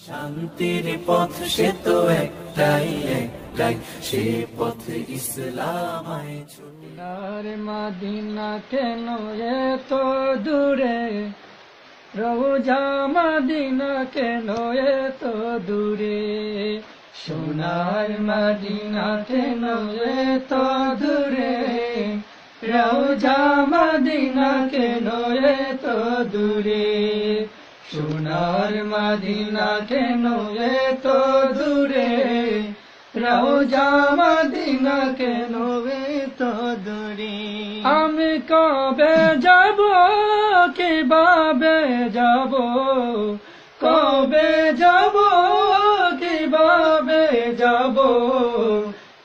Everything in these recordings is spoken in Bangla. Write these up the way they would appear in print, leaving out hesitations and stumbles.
শান্তির পথ সে তো একটাই একটাই, সে পথ ইসলামায় ছুটে। সোনার মদিনা কেন এত দূরে, রওজা মদিনা কেন এত দূরে, সোনার মদিনা কেন এত দূরে, রওজা মদিনা কেন এত দূরে, সোনার মদিনা কেন এত দূরে, রওজা মদিনা কেন এত দূরে। আমি কবে যাব, কিভাবে যাব, কবে যাব, কিভাবে যাব,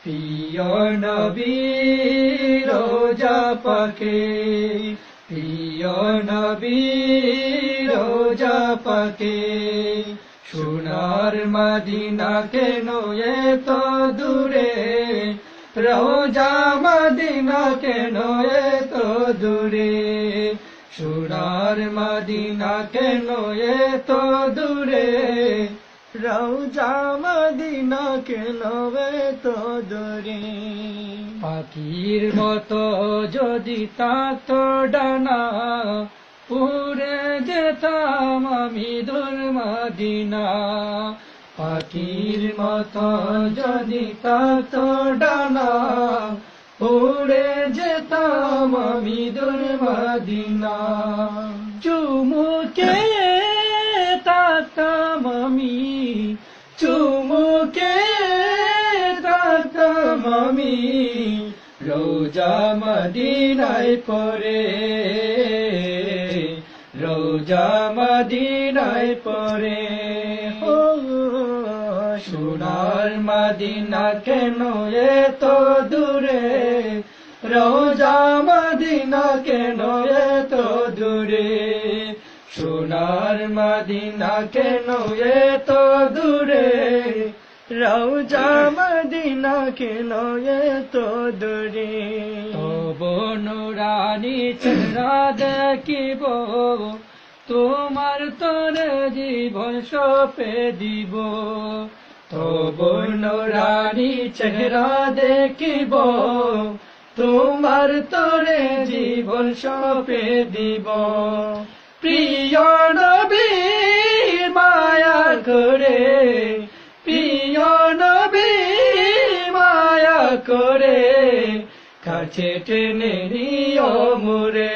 প্রিয় নবী রোজা পাকে, প্রিয় নবী রোজা পাকে, সোনার মদিনা কেন এত দূরে, রওজা মদিনা কেন এত দূরে, সোনার মদিনা কেন এত দূরে, রওজা মদিনা কেন এত দূরে। পাখির মতো যদি থাকতো ডানা, উড়ে যেতাম আমি দূর মদিনা, পাখির মতো যদি থাকতো ডানা, উড়ে যেতাম আমি দূর মদিনা, চুমুকে থাকতাম আমি, চুমুকে থাকতাম আমি, রোজা মদিনায় পড়ে, রোজা মদিনায় পড়ে। ও সোনার মদিনা কেন এত দূরে, রোজা মদিনা কেন এত দূরে, সোনার মদিনা কেন এত দূরে, রওজা মদিনা কেন এত দূরে। তবু নুরানি চেহারা দেখিব, তোমার তরে জীবন সঁপে দিব, তবু নুরানি চেহারা দেখিব, তোমার তরে জীবন সঁপে দিব, প্রিয় নবী মায়া করে, প্রিয় নবী মায়া করে, কাছে টেনে নিও মোরে।